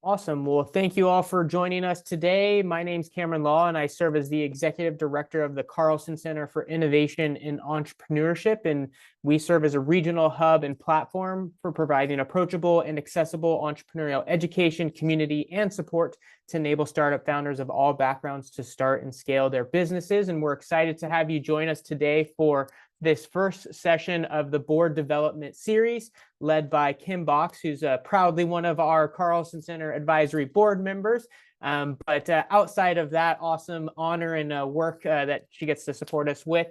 Awesome. Well, thank you all for joining us today. My name's Cameron Law, and I serve as the Executive Director of the Carlson Center for Innovation and Entrepreneurship. And we serve as a regional hub and platform for providing approachable and accessible entrepreneurial education, community, and support to enable startup founders of all backgrounds to start and scale their businesses. And we're excited to have you join us today for this first session of the board development series, led by Kim Box, who's proudly one of our Carlson Center advisory board members. But outside of that awesome honor and work that she gets to support us with,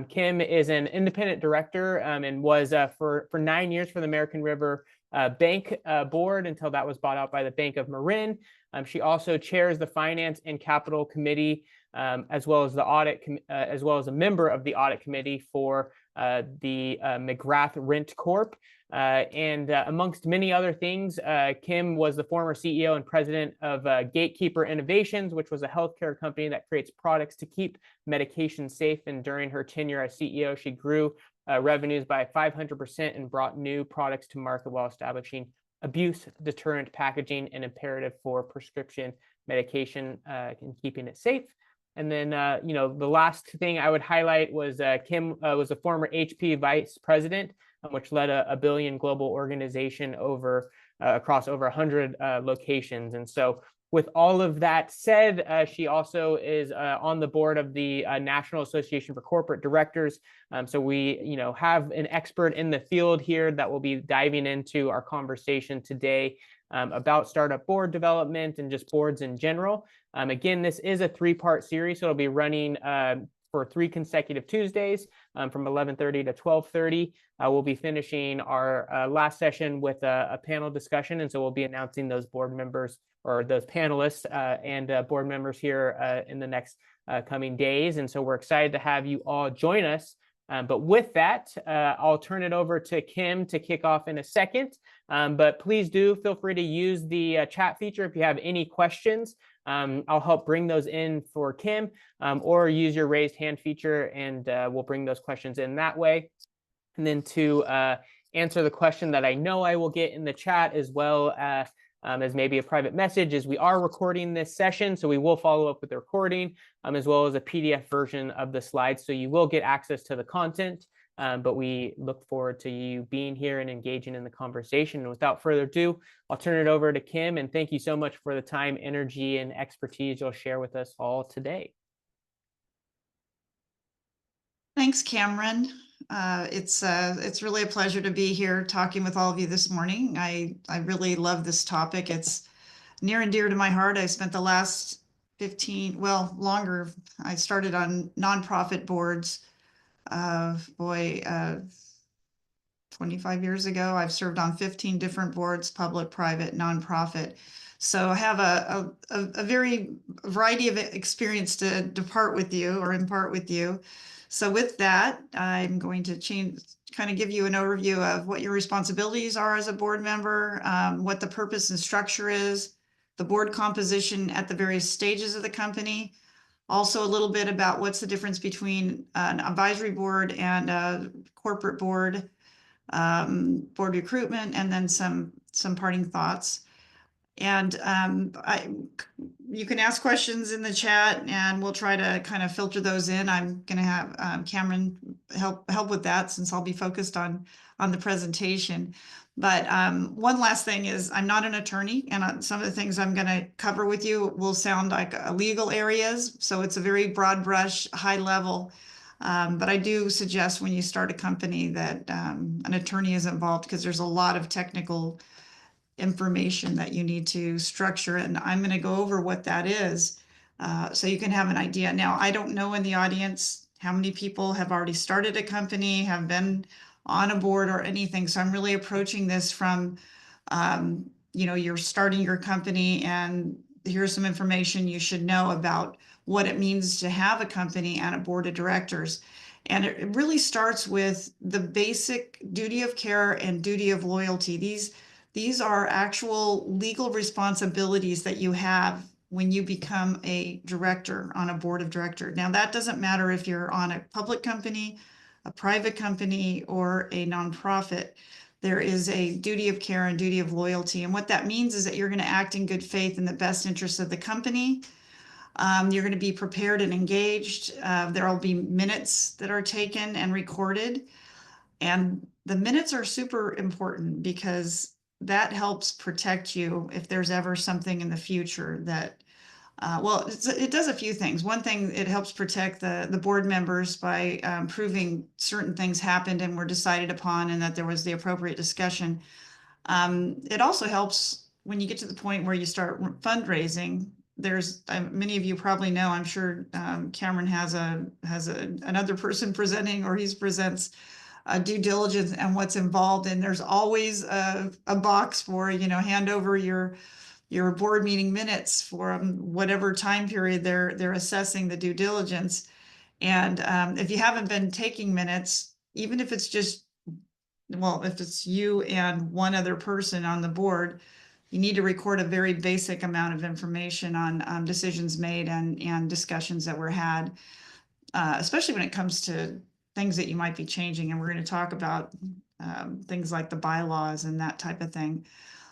Kim is an independent director and was for 9 years for the American River Bank board until that was bought out by the Bank of Marin. She also chairs the Finance and Capital Committee, as well as the audit, as well as a member of the audit committee for the McGrath Rent Corp. And amongst many other things, Kim was the former CEO and president of Gatekeeper Innovations, which was a healthcare company that creates products to keep medication safe. And during her tenure as CEO, she grew revenues by 500% and brought new products to market while establishing abuse deterrent packaging and imperative for prescription medication and keeping it safe. And then, the last thing I would highlight was Kim was a former HP vice president, which led a billion global organization across over 100 locations. And so with all of that said, she also is on the board of the National Association for Corporate Directors. So we, have an expert in the field here that will be diving into our conversation today about startup board development and just boards in general. Again, this is a three-part series, so it'll be running for 3 consecutive Tuesdays from 11:30 to 12:30. We'll be finishing our last session with a panel discussion, and so we'll be announcing those board members or those panelists and board members here in the next coming days. And so we're excited to have you all join us. But with that, I'll turn it over to Kim to kick off in a second. But please do feel free to use the chat feature if you have any questions. I'll help bring those in for Kim, or use your raised hand feature, and we'll bring those questions in that way. And then to answer the question that I know I will get in the chat, as well as maybe a private message, is we are recording this session, so we will follow up with the recording, as well as a PDF version of the slides, so you will get access to the content. But we look forward to you being here and engaging in the conversation. And without further ado, I'll turn it over to Kim. And thank you so much for the time, energy, and expertise you'll share with us all today. Thanks, Cameron. It's really a pleasure to be here talking with all of you this morning. I really love this topic. It's near and dear to my heart. I spent the last 15, well, longer. I started on nonprofit boards. 25 years ago. I've served on 15 different boards, public, private, nonprofit. So I have a very variety of experience to depart with you or impart with you. So with that, I'm going to kind of give you an overview of what your responsibilities are as a board member, what the purpose and structure is, the board composition at the various stages of the company. Also a little bit about what's the difference between an advisory board and a corporate board, board recruitment, and then some parting thoughts. And you can ask questions in the chat, and we'll try to kind of filter those in. I'm going to have Cameron help with that, since I'll be focused on the presentation. But one last thing is, I'm not an attorney, and some of the things I'm going to cover with you will sound like legal areas. So it's a very broad brush, high level. But I do suggest when you start a company that an attorney is involved, because there's a lot of technical information that you need to structure. And I'm going to go over what that is so you can have an idea. Now, I don't know in the audience how many people have already started a company, have been on a board or anything. So I'm really approaching this from, you're starting your company, and here's some information you should know about what it means to have a company and a board of directors. And it really starts with the basic duty of care and duty of loyalty. These are actual legal responsibilities that you have when you become a director on a board of directors. Now, that doesn't matter if you're on a public company, a private company, or a nonprofit. there is a duty of care and duty of loyalty. And what that means is that you're going to act in good faith in the best interest of the company. You're going to be prepared and engaged. There will be minutes that are taken and recorded. And the minutes are super important because that helps protect you if there's ever something in the future that, well, it does a few things. One thing, it helps protect the board members by proving certain things happened and were decided upon and that there was the appropriate discussion. It also helps when you get to the point where you start fundraising. There's many of you probably know, I'm sure Cameron has another person presenting, or he presents due diligence and what's involved. And there's always a box for, hand over your board meeting minutes for whatever time period they're assessing the due diligence. And if you haven't been taking minutes, even if it's just, well, if it's you and one other person on the board, you need to record a very basic amount of information on decisions made and discussions that were had, especially when it comes to things that you might be changing. And we're going to talk about things like the bylaws and that type of thing.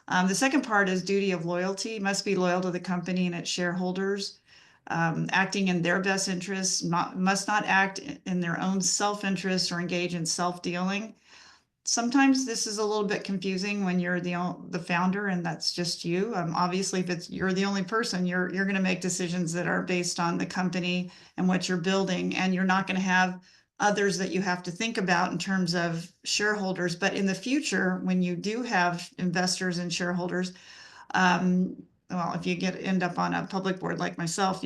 The second part is duty of loyalty. You must be loyal to the company and its shareholders, acting in their best interests, must not act in their own self-interest or engage in self-dealing. Sometimes this is a little bit confusing when you're the founder and that's just you. Obviously, if you're the only person, you're going to make decisions that are based on the company and what you're building, and you're not going to have others that you have to think about in terms of shareholders. But in the future, when you do have investors and shareholders, well, if you end up on a public board like myself,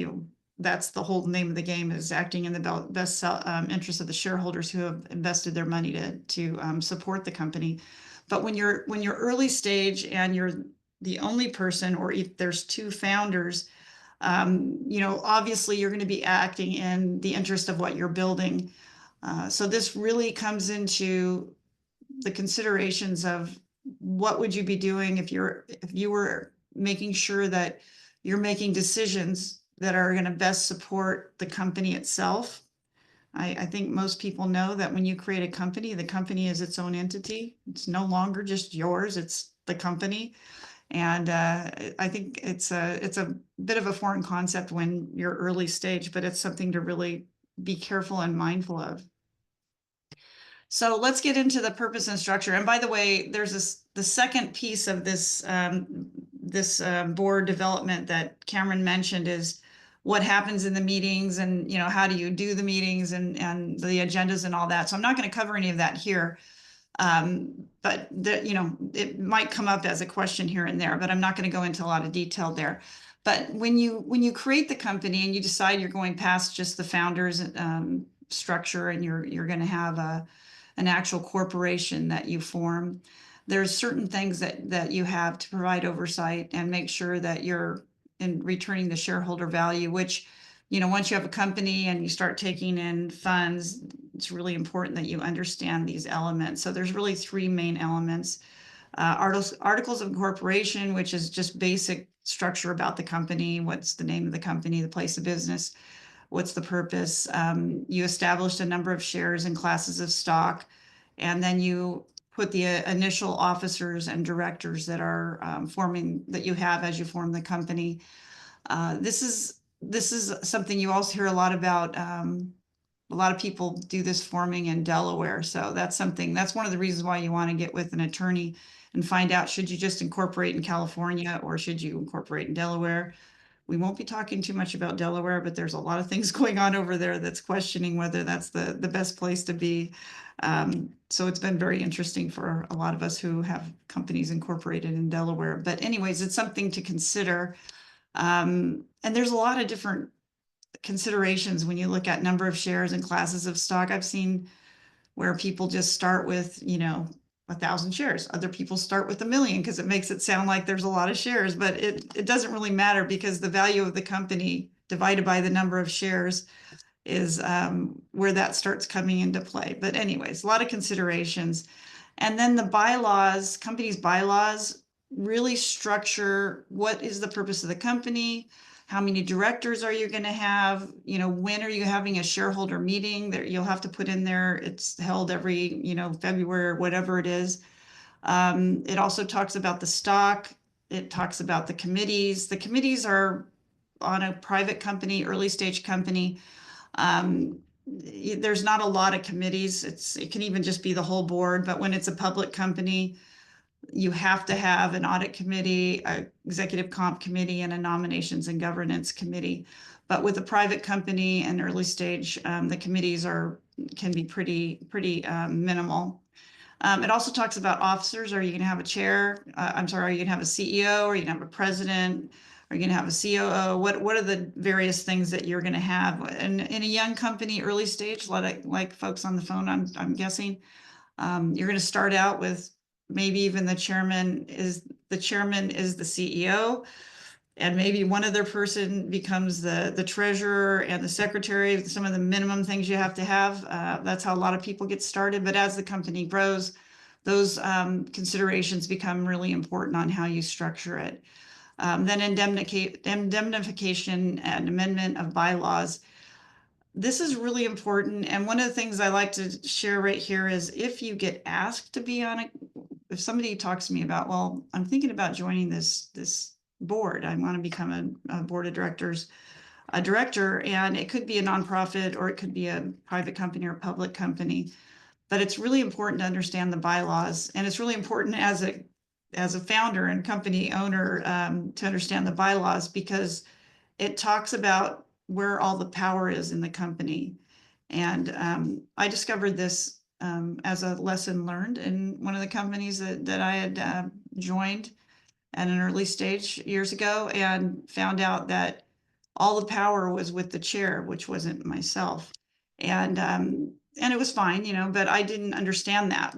that's the whole name of the game, is acting in the best interest of the shareholders who have invested their money to support the company. But when you're early stage and you're the only person, or if there's two founders, obviously you're going to be acting in the interest of what you're building. So this really comes into the considerations of what would you be doing if you were making sure that you're making decisions that are going to best support the company itself. I think most people know that when you create a company, the company is its own entity. It's no longer just yours, it's the company. And I think it's a bit of a foreign concept when you're early stage, but it's something to really be careful and mindful of. So let's get into the purpose and structure. And by the way, there's the second piece of this board development that Cameron mentioned is what happens in the meetings, and how do you do the meetings and the agendas and all that. So I'm not going to cover any of that here, but it might come up as a question here and there. But I'm not going to go into a lot of detail there. But when you create the company and you decide you're going past just the founders structure, and you're going to have an actual corporation that you form, there's certain things that you have to provide oversight and make sure that you're in returning the shareholder value, which, once you have a company and you start taking in funds, it's really important that you understand these elements. So there's really three main elements. Articles of incorporation, which is just basic structure about the company. What's the name of the company, the place of business? What's the purpose? You established a number of shares and classes of stock, and then you put the initial officers and directors that are that you have as you form the company. This is something you also hear a lot about. A lot of people do this forming in Delaware, so that's one of the reasons why you want to get with an attorney and find out, should you just incorporate in California or should you incorporate in Delaware? We won't be talking too much about Delaware, but there's a lot of things going on over there that's questioning whether that's the best place to be. So it's been very interesting for a lot of us who have companies incorporated in Delaware. But anyways, it's something to consider. And there's a lot of different considerations when you look at number of shares and classes of stock. I've seen where people just start with, 1,000 shares. Other people start with 1 million because it makes it sound like there's a lot of shares, but it doesn't really matter, because the value of the company divided by the number of shares is where that starts coming into play. But anyways, a lot of considerations. And then the bylaws, company's bylaws, really structure what is the purpose of the company, how many directors are you going to have, when are you having a shareholder meeting that you'll have to put in there. It's held every, February or whatever it is. It also talks about the stock. It talks about the committees. The committees are on a private company, early stage company. There's not a lot of committees. It can even just be the whole board, but when it's a public company, you have to have an audit committee, a executive comp committee, and a nominations and governance committee. But with a private company and early stage, the committees can be pretty minimal. It also talks about officers. Are you going to have a chair? I'm sorry, are you going to have a CEO? Are you going to have a president? Are you going to have a COO? What are the various things that you're going to have? And in a young company, early stage, like folks on the phone, I'm guessing, you're going to start out with maybe even the chairman is the CEO, and maybe one other person becomes the treasurer and the secretary, some of the minimum things you have to have. That's how a lot of people get started. But as the company grows, those considerations become really important on how you structure it. Then indemnification and amendment of bylaws. This is really important. And one of the things I like to share right here is if you get asked to be on it, if somebody talks to me about, well, I'm thinking about joining this board, I want to become a board of directors, a director, and it could be a nonprofit or it could be a private company or a public company. But it's really important to understand the bylaws, and it's really important as a founder and company owner to understand the bylaws, because it talks about where all the power is in the company. And I discovered this as a lesson learned in one of the companies that I had joined at an early stage years ago, and found out that all the power was with the chair, which wasn't myself. And it was fine, but I didn't understand that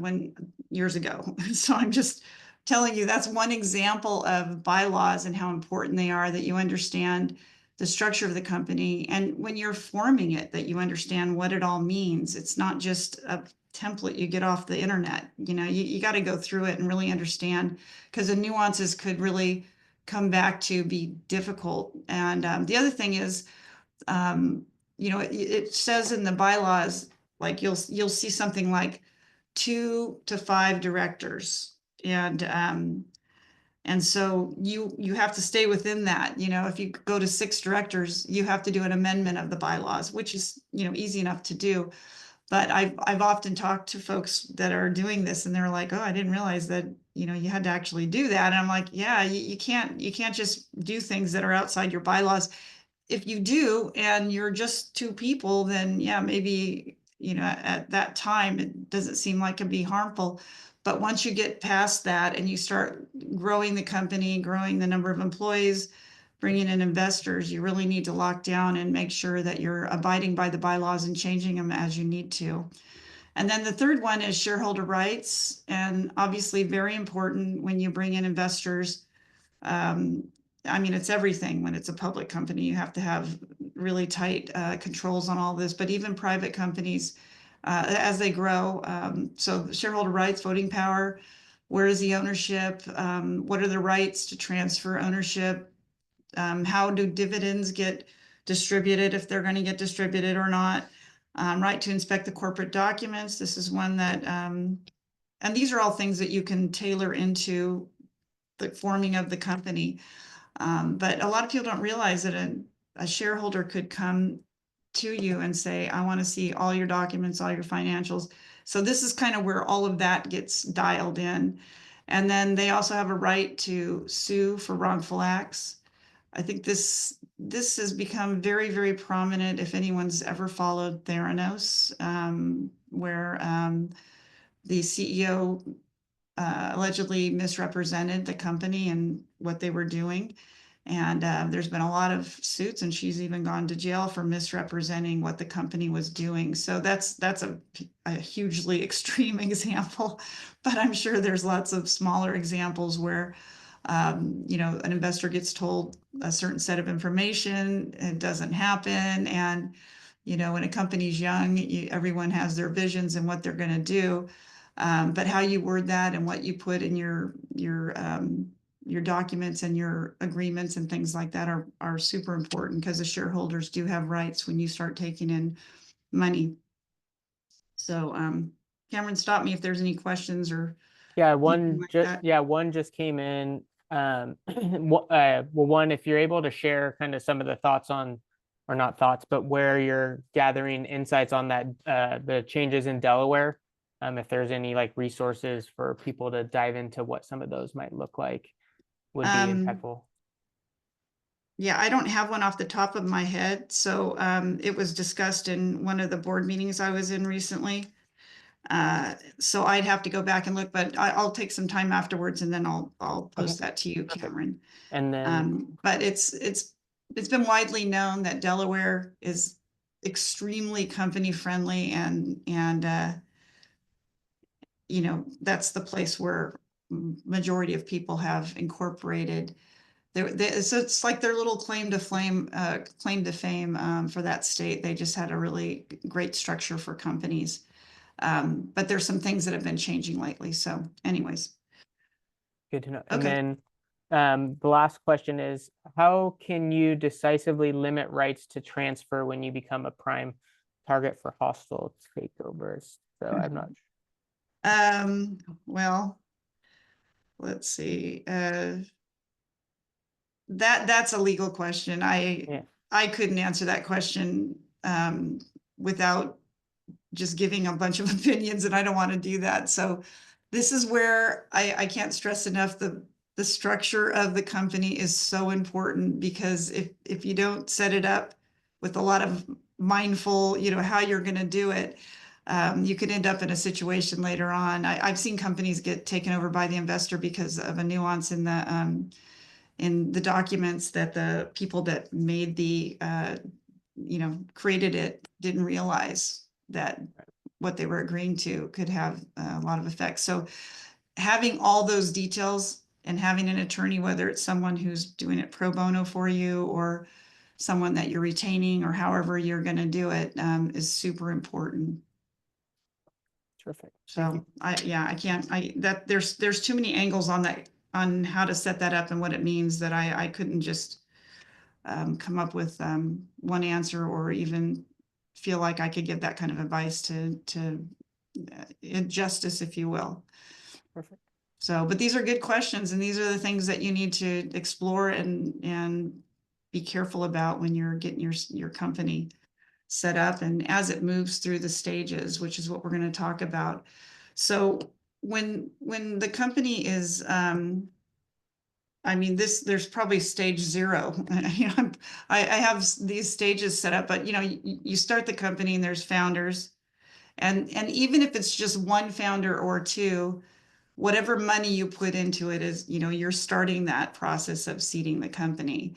years ago. So I'm just telling you, that's one example of bylaws and how important they are, that you understand the structure of the company. And when you're forming it, that you understand what it all means. It's not just a template you get off the internet. You got to go through it and really understand, because the nuances could really come back to be difficult. And the other thing is, it says in the bylaws, like you'll see something like 2 to 5 directors, and so you have to stay within that. If you go to 6 directors, you have to do an amendment of the bylaws, which is easy enough to do. But I've often talked to folks that are doing this, and they're like, "Oh, I didn't realize that you had to actually do that." And I'm like, "Yeah, you can't just do things that are outside your bylaws. If you do, and you're just 2 people, then yeah, maybe at that time it doesn't seem like it'd be harmful." But once you get past that and you start growing the company, growing the number of employees, bringing in investors, you really need to lock down and make sure that you're abiding by the bylaws and changing them as you need to. And then the third one is shareholder rights, and obviously very important when you bring in investors. It's everything. When it's a public company, you have to have really tight controls on all this, but even private companies, as they grow. So shareholder rights, voting power, where is the ownership? What are the rights to transfer ownership? How do dividends get distributed, if they're going to get distributed or not? Right to inspect the corporate documents. This is one that, and these are all things that you can tailor into the forming of the company. But a lot of people don't realize that a shareholder could come to you and say, "I want to see all your documents, all your financials." So this is kind of where all of that gets dialed in. And then they also have a right to sue for wrongful acts. I think this has become very, very prominent if anyone's ever followed Theranos, where the CEO allegedly misrepresented the company and what they were doing. And there's been a lot of suits, and she's even gone to jail for misrepresenting what the company was doing. So that's a hugely extreme example, but I'm sure there's lots of smaller examples where an investor gets told a certain set of information, it doesn't happen. And when a company's young, everyone has their visions and what they're going to do. But how you word that and what you put in your documents and your agreements and things like that are super important, because the shareholders do have rights when you start taking in money. So Cameron, stop me if there's any questions or Yeah, anything like that. one just came in. Well, one, if you're able to share kind of some of the thoughts on, or not thoughts, but where you're gathering insights on that, the changes in Delaware. If there's any like resources for people to dive into what some of those might look like, would be Um, impactful. Yeah, I don't have one off the top of my head. So it was discussed in one of the board meetings I was in recently. So I'd have to go back and look, but I'll take some time afterwards and then I'll Okay, post that to you, perfect. Cameron. And then, But it's been widely known that Delaware is extremely company friendly and you know, that's the place where majority of people have incorporated. So it's like their little claim to fame for that state. They just had a really great structure for companies. But there's some things that have been changing lately. So anyways, good to know. And okay. then, the last question is, how can you decisively limit rights to transfer when you become a prime target for hostile takeovers? So I'm not. Well, let's see. That's a legal question. Yeah, I couldn't answer that question without just giving a bunch of opinions, and I don't want to do that. So this is where I can't stress enough the structure of the company is so important, because if you don't set it up with a lot of mindful, you know, how you're going to do it, you could end up in a situation later on. I've seen companies get taken over by the investor because of a nuance in the documents that the people that made the you know, created it didn't realize that what they were agreeing to could have a lot of effects. So having all those details and having an attorney, whether it's someone who's doing it pro bono for you or someone that you're retaining or however you're going to do it, is super important. terrific. Thank you. So yeah, I can't, there's too many angles on that, on how to set that up and what it means, that I couldn't just come up with one answer or even feel like I could give that kind of advice to justice, if you will. Perfect. So, but these are good questions, and these are the things that you need to explore and be careful about when you're getting your company set up and as it moves through the stages, which is what we're going to talk about. So when the company is I mean, there's probably stage zero. You know, I have these stages set up, but you know, you start the company and there's founders, and even if it's just one founder or two, whatever money you put into it is, you know, you're starting that process of seeding the company.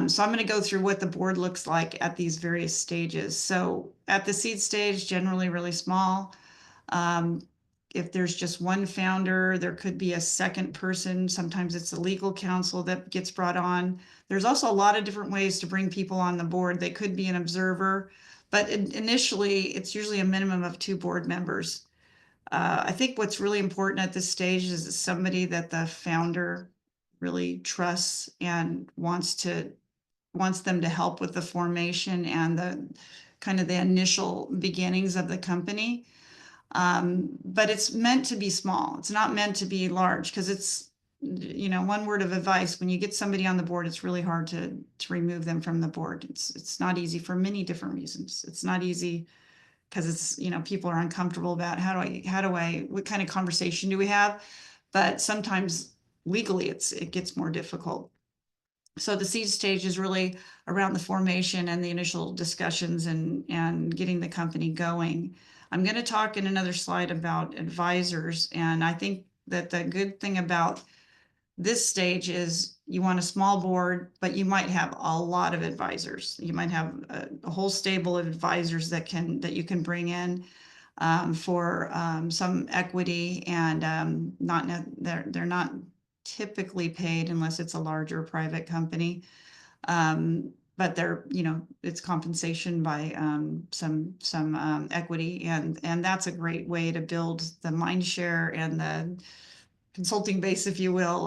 So I'm going to go through what the board looks like at these various stages. So at the seed stage, generally really small. Um, if there's just one founder, there could be a second person. Sometimes it's a legal counsel that gets brought on. There's also a lot of different ways to bring people on the board. They could be an observer, but initially it's usually a minimum of 2 board members. I think what's really important at this stage is somebody that the founder really trusts and wants them to help with the formation and the kind of the initial beginnings of the company. But it's meant to be small. It's not meant to be large, because it's, you know, one word of advice: when you get somebody on the board, it's really hard to remove them from the board. It's not easy for many different reasons. It's not easy because it's, you know, people are uncomfortable about what kind of conversation do we have? But sometimes legally it gets more difficult. So the seed stage is really around the formation and the initial discussions and getting the company going. I'm going to talk in another slide about advisors, and I think that the good thing about this stage is you want a small board, but you might have a lot of advisors. You might have a whole stable of advisors that you can bring in for some equity, and they're not typically paid unless it's a larger private company. But they're, you know, it's compensation by some equity, and that's a great way to build the mind share and the consulting base, if you will,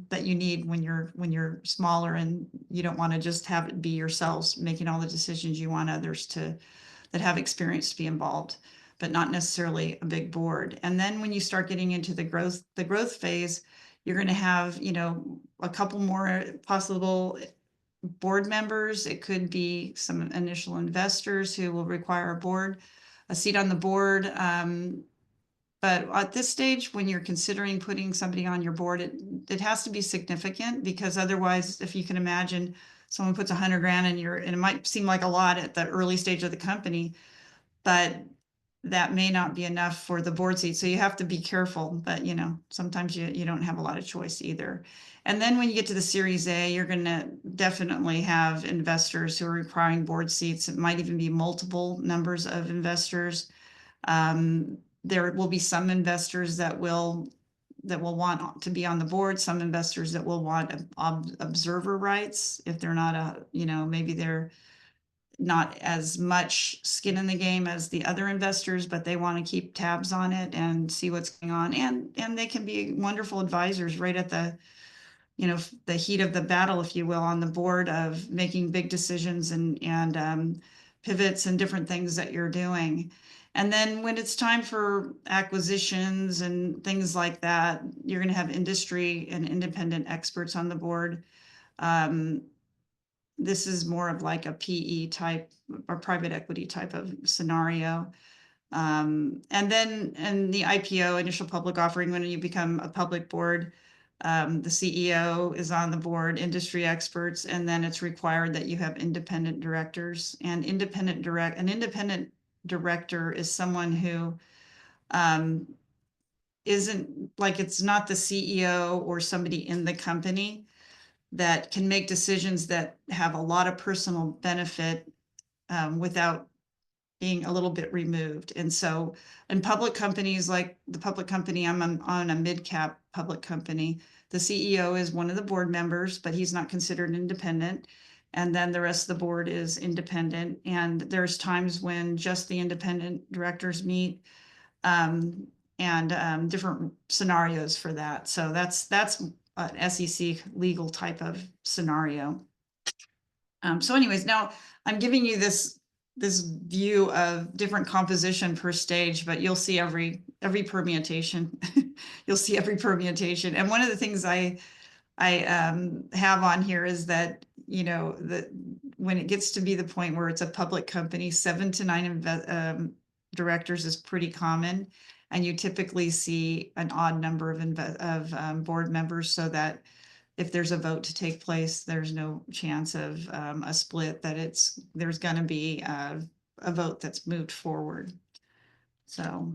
that you need when you're smaller and you don't want to just have it be yourselves making all the decisions. You want others that have experience to be involved. but not necessarily a big board. And then when you start getting into the growth phase, you're going to have, you know, a couple more possible board members. It could be some initial investors who will require a seat on the board. But at this stage, when you're considering putting somebody on your board, it has to be significant, because otherwise, if you can imagine, someone puts $100,000 in and it might seem like a lot at the early stage of the company, but that may not be enough for the board seat. So you have to be careful, but you know, sometimes you don't have a lot of choice either. And then when you get to the Series A, you're going to definitely have investors who are requiring board seats. It might even be multiple numbers of investors. There will be some investors that will want to be on the board, some investors that will want observer rights if they're not maybe they're not as much skin in the game as the other investors, but they want to keep tabs on it and see what's going on. And they can be wonderful advisors right at the heat of the battle, if you will, on the board of making big decisions and pivots and different things that you're doing. And then when it's time for acquisitions and things like that, you're going to have industry and independent experts on the board. This is more of like a PE type or private equity type of scenario. And then in the IPO, initial public offering, when you become a public board, the CEO is on the board, industry experts, and then it's required that you have independent directors. And an independent director is someone who isn't like, it's not the CEO or somebody in the company that can make decisions that have a lot of personal benefit without being a little bit removed. And so in public companies, like the public company, I'm on a mid-cap public company, the CEO is one of the board members, but he's not considered independent. And then the rest of the board is independent. And there's times when just the independent directors meet, and different scenarios for that. So that's an SEC legal type of scenario. So anyways, now I'm giving you this view of different composition per stage, but you'll see every permutation. You'll see every permutation. And one of the things I have on here is that, you know, that when it gets to be the point where it's a public company, 7 to 9 directors is pretty common. And you typically see an odd number of board members, so that if there's a vote to take place, there's no chance of a split, that there's going to be a vote that's moved forward. So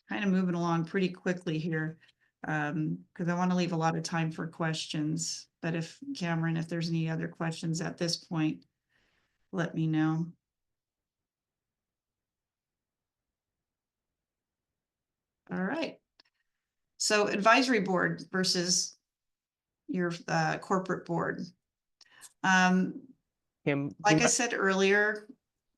kind of moving along pretty quickly here, because I want to leave a lot of time for questions. But if Cameron, if there's any other questions at this point, let me know. All right. So advisory board versus your corporate board. Kim, Like I said earlier,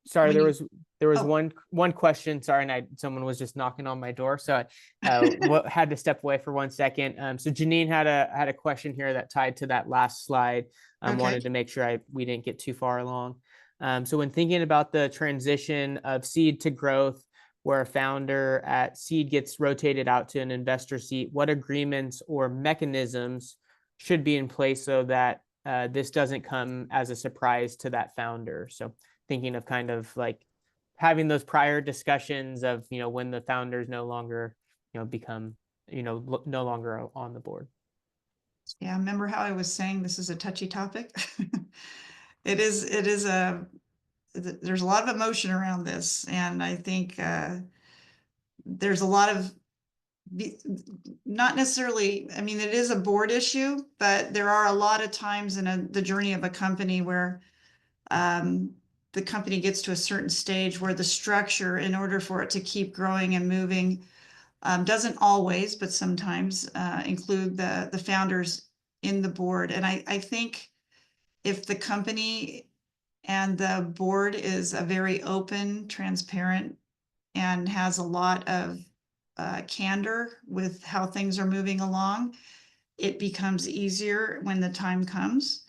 sorry, when there was oh. one question. Sorry, and someone was just knocking on my door, so I had to step away for 1 second. So Janine had a question here that tied to that last slide. Okay. Wanted to make sure we didn't get too far along. So when thinking about the transition of seed to growth, where a founder at seed gets rotated out to an investor seat, what agreements or mechanisms should be in place so that this doesn't come as a surprise to that founder? So thinking of kind of like having those prior discussions of, you know, when the founders no longer, you know, become, you know, no longer on the board. Yeah, remember how I was saying this is a touchy topic? It is there's a lot of emotion around this, and I think there's a lot of not necessarily, I mean, it is a board issue, but there are a lot of times in the journey of a company where the company gets to a certain stage where the structure, in order for it to keep growing and moving, doesn't always, but sometimes include the founders in the board. And I think if the company and the board is a very open, transparent, and has a lot of candor with how things are moving along, it becomes easier when the time comes.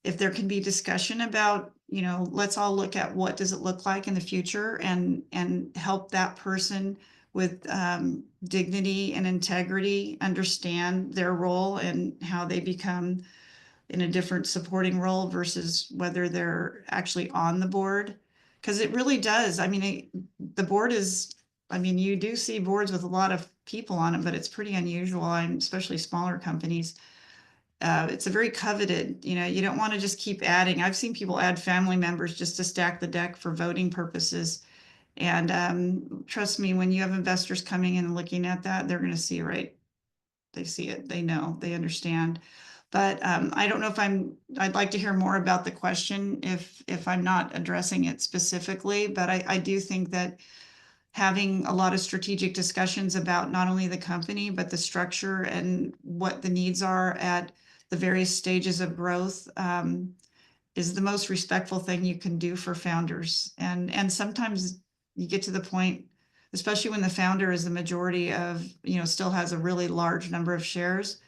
If there can be discussion about you know, let's all look at what does it look like in the future and help that person with dignity and integrity understand their role and how they become in a different supporting role versus whether they're actually on the board. Because it really does. I mean, the board is, I mean, you do see boards with a lot of people on it, but it's pretty unusual, especially smaller companies. It's a very coveted, you know, you don't want to just keep adding. I've seen people add family members just to stack the deck for voting purposes. And trust me, when you have investors coming in and looking at that, they're going to see, right? They see it, they know, they understand. But I don't know if I'd like to hear more about the question if I'm not addressing it specifically, but I do think that having a lot of strategic discussions about not only the company, but the structure and what the needs are at the various stages of growth is the most respectful thing you can do for founders. And sometimes you get to the point, especially when the founder is the majority of, you know, still has a really large number of shares.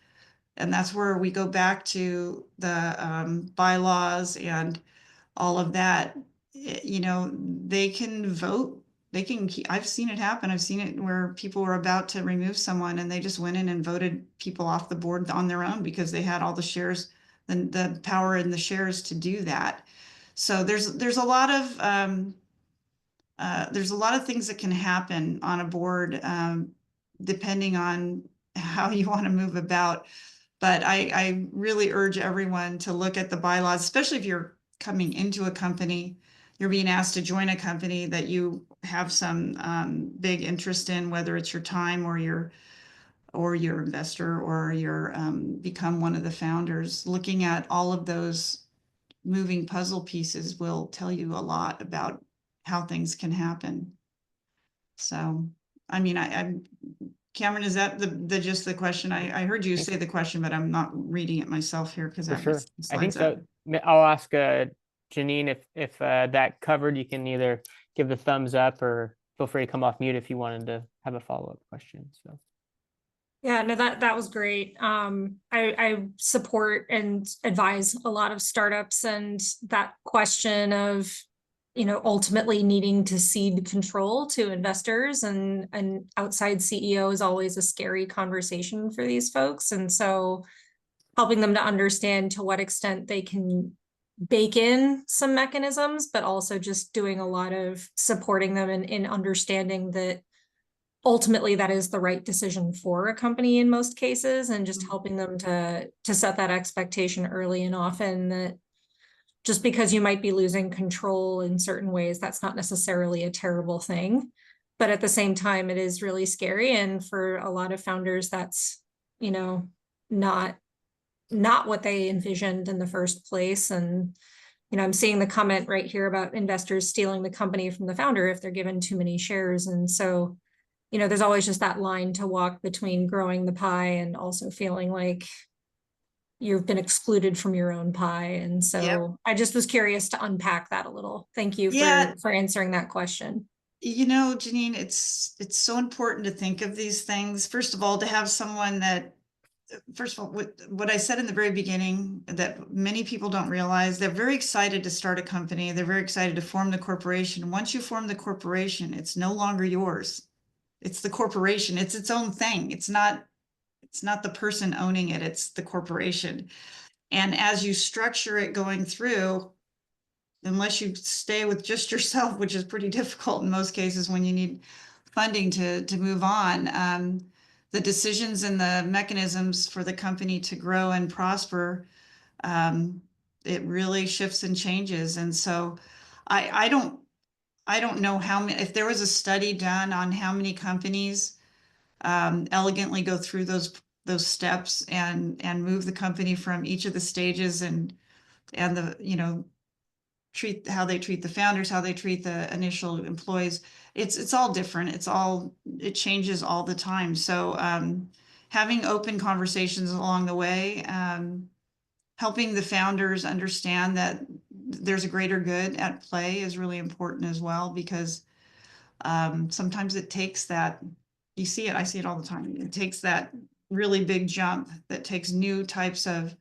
And that's where we go back to the bylaws and all of that. You know, they can vote. They can keep, I've seen it happen. I've seen it where people were about to remove someone and they just went in and voted people off the board on their own because they had all the shares, the power in the shares to do that. So there's a lot of things that can happen on a board depending on how you want to move about. But I really urge everyone to look at the bylaws, especially if you're coming into a company, you're being asked to join a company that you have some big interest in, whether it's your time or your investor or your become one of the founders. Looking at all of those moving puzzle pieces will tell you a lot about how things can happen. So, I mean, I'm Cameron, is that the just the question? I heard you say the question, but I'm not reading it myself here because I For have sure. the I think slides up. so. I'll ask Janine if that covered. You can either give the thumbs up or feel free to come off mute if you wanted to have a follow-up question. So Yeah, no, that was great. I support and advise a lot of startups, and that question of, you know, ultimately needing to cede control to investors and an outside CEO is always a scary conversation for these folks. And so helping them to understand to what extent they can bake in some mechanisms, but also just doing a lot of supporting them in understanding that ultimately that is the right decision for a company in most cases, and just helping them to set that expectation early and often that just because you might be losing control in certain ways, that's not necessarily a terrible thing. But at the same time, it is really scary. And for a lot of founders, that's, you know, not what they envisioned in the first place. And, you know, I'm seeing the comment right here about investors stealing the company from the founder if they're given too many shares. And so, you know, there's always just that line to walk between growing the pie and also feeling like you've been excluded from your own pie. And so Yep. I just was curious to unpack that a little. Thank you Yeah. for answering that question. You know, Janine, it's so important to think of these things. First of all, to have someone that, first of all, what I said in the very beginning, that many people don't realize, they're very excited to start a company. They're very excited to form the corporation. Once you form the corporation, it's no longer yours. It's the corporation. It's its own thing. It's not the person owning it. It's the corporation. And as you structure it going through, unless you stay with just yourself, which is pretty difficult in most cases when you need funding to move on, the decisions and the mechanisms for the company to grow and prosper, it really shifts and changes. And so I don't know how many, if there was a study done on how many companies elegantly go through those steps and move the company from each of the stages and the, you know, how they treat the founders, how they treat the initial employees. It's all different. It changes all the time. So having open conversations along the way, helping the founders understand that there's a greater good at play is really important as well, because sometimes it takes that, you see it, I see it all the time. It takes that really big jump that takes new types of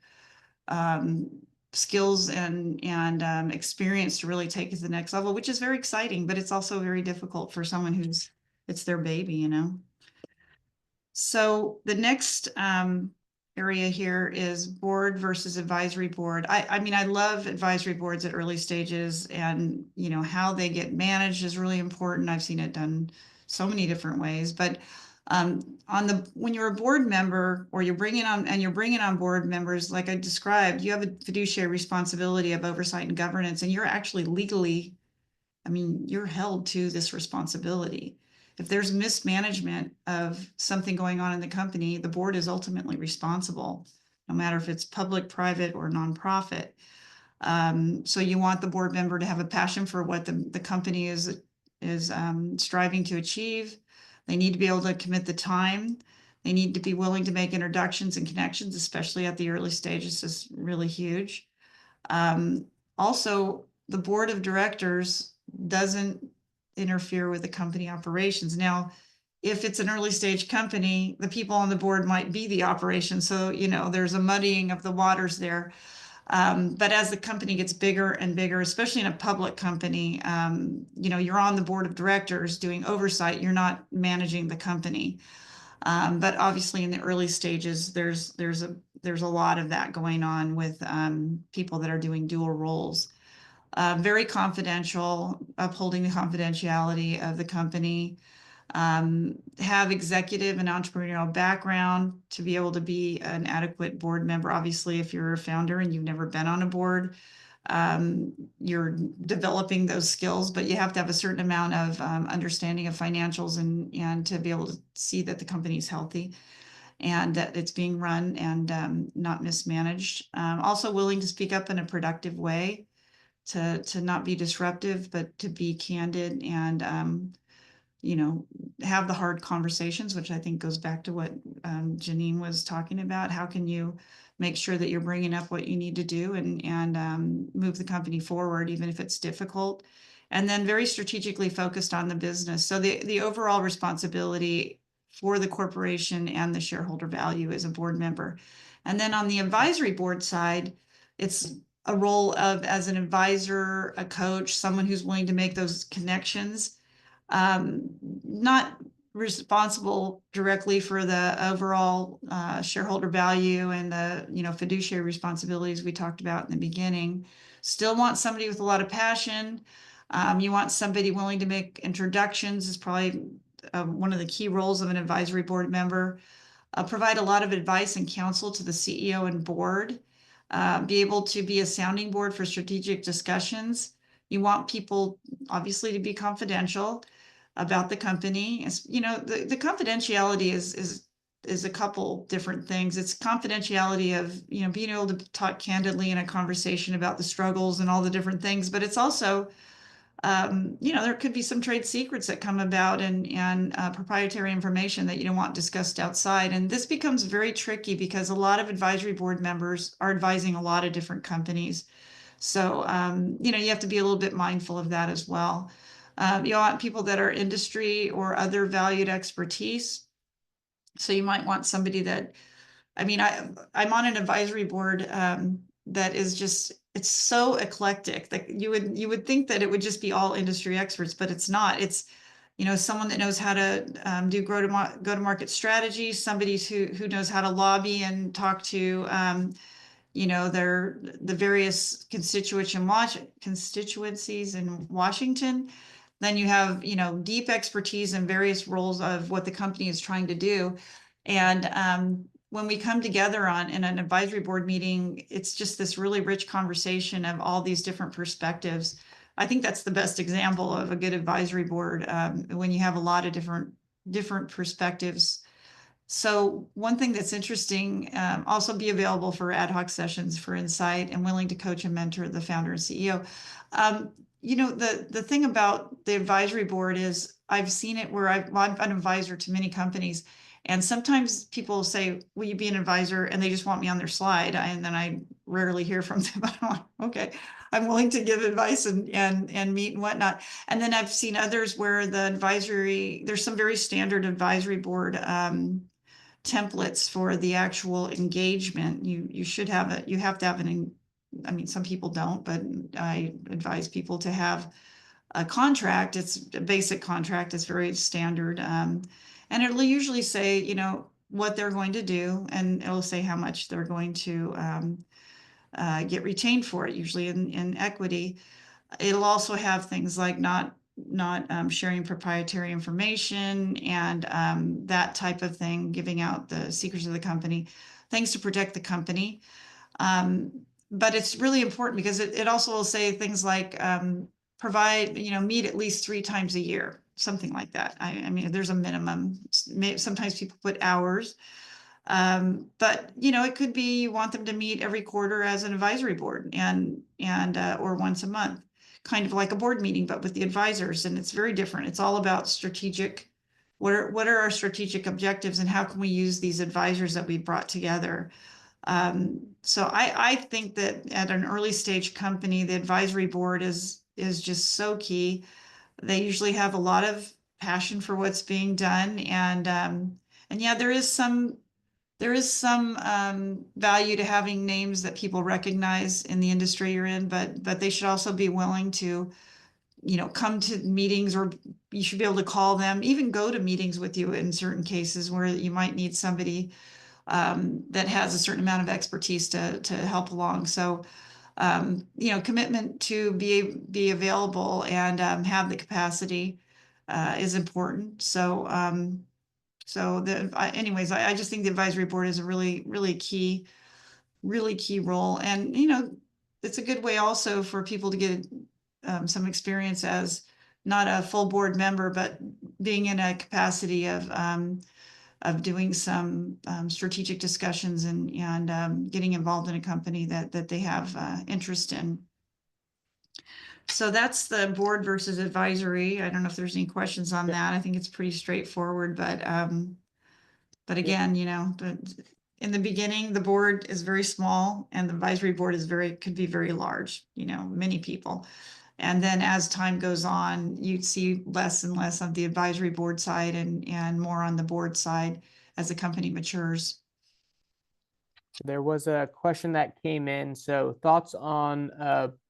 skills and experience to really take it to the next level, which is very exciting, but it's also very difficult for someone who's, it's their baby, you know? So the next area here is board versus advisory board. I mean, I love advisory boards at early stages, and you know how they get managed is really important. I've seen it done so many different ways, but when you're a board member or you're bringing on board members, like I described, you have a fiduciary responsibility of oversight and governance, and you're actually legally, I mean, you're held to this responsibility. If there's mismanagement of something going on in the company, the board is ultimately responsible, no matter if it's public, private, or nonprofit. So you want the board member to have a passion for what the company is striving to achieve. They need to be able to commit the time. They need to be willing to make introductions and connections, especially at the early stages. This is really huge. Also, the board of directors doesn't interfere with the company operations. Now, if it's an early stage company, the people on the board might be the operation. So, you know, there's a muddying of the waters there. But as the company gets bigger and bigger, especially in a public company, you know, you're on the board of directors doing oversight. You're not managing the company. But obviously in the early stages, there's a lot of that going on with people that are doing dual roles. Very confidential, upholding the confidentiality of the company, have executive and entrepreneurial background to be able to be an adequate board member. Obviously, if you're a founder and you've never been on a board, you're developing those skills, but you have to have a certain amount of understanding of financials and to be able to see that the company is healthy and that it's being run and not mismanaged. Also willing to speak up in a productive way, to not be disruptive, but to be candid and, you know, have the hard conversations, which I think goes back to what Janine was talking about. How can you make sure that you're bringing up what you need to do and move the company forward, even if it's difficult? And then very strategically focused on the business. So the overall responsibility for the corporation and the shareholder value as a board member. And then on the advisory board side, it's a role of as an advisor, a coach, someone who's willing to make those connections, not responsible directly for the overall shareholder value and the, you know, fiduciary responsibilities we talked about in the beginning. Still want somebody with a lot of passion. You want somebody willing to make introductions is probably one of the key roles of an advisory board member. Provide a lot of advice and counsel to the CEO and board. Be able to be a sounding board for strategic discussions. You want people obviously to be confidential about the company. You know, the confidentiality is a couple different things. It's confidentiality of, you know, being able to talk candidly in a conversation about the struggles and all the different things, but it's also, you know, there could be some trade secrets that come about and proprietary information that you don't want discussed outside. And this becomes very tricky because a lot of advisory board members are advising a lot of different companies. So, you know, you have to be a little bit mindful of that as well. You want people that are industry or other valued expertise. So you might want somebody that, I mean, I'm on an advisory board that is just, it's so eclectic that you would think that it would just be all industry experts, but it's not. It's, you know, someone that knows how to do go-to-market strategy, somebody who knows how to lobby and talk to, you know, the various constituencies in Washington. Then you have, you know, deep expertise in various roles of what the company is trying to do. And when we come together in an advisory board meeting, it's just this really rich conversation of all these different perspectives. I think that's the best example of a good advisory board, when you have a lot of different perspectives. So one thing that's interesting, also be available for ad hoc sessions for insight and willing to coach and mentor the founder and CEO. You know, the thing about the advisory board is I've seen it where I'm an advisor to many companies. And sometimes people say, will you be an advisor? And they just want me on their slide. And then I rarely hear from them. I'm like, okay, I'm willing to give advice and meet and whatnot. And then I've seen others where there's some very standard advisory board templates for the actual engagement. You have to have I mean, some people don't, but I advise people to have a contract. It's a basic contract. It's very standard. And it'll usually say, you know, what they're going to do, and it'll say how much they're going to get retained for it, usually in equity. It'll also have things like not sharing proprietary information and that type of thing, giving out the secrets of the company, things to protect the company. But it's really important because it also will say things like provide, you know, meet at least 3 times a year, something like that. I mean, there's a minimum. Sometimes people put hours. But you know, it could be you want them to meet every quarter as an advisory board and or once a month, kind of like a board meeting, but with the advisors. And it's very different. It's all about strategic. What are our strategic objectives and how can we use these advisors that we brought together? So I think that at an early stage company, the advisory board is just so key. They usually have a lot of passion for what's being done. And yeah, there is some value to having names that people recognize in the industry you're in, but they should also be willing to, you know, come to meetings, or you should be able to call them, even go to meetings with you in certain cases where you might need somebody that has a certain amount of expertise to help along. So, you know, commitment to be available and have the capacity is important. So, anyways, I just think the advisory board is a really key role. And, you know, it's a good way also for people to get some experience as not a full board member, but being in a capacity of doing some strategic discussions and getting involved in a company that they have interest in. So that's the board versus advisory. I don't know if there's any questions on that. I think it's pretty straightforward, but again, you know, in the beginning, the board is very small and the advisory board could be very large, you know, many people. And then as time goes on, you'd see less and less of the advisory board side and more on the board side as the company matures. There was a question that came in. So thoughts on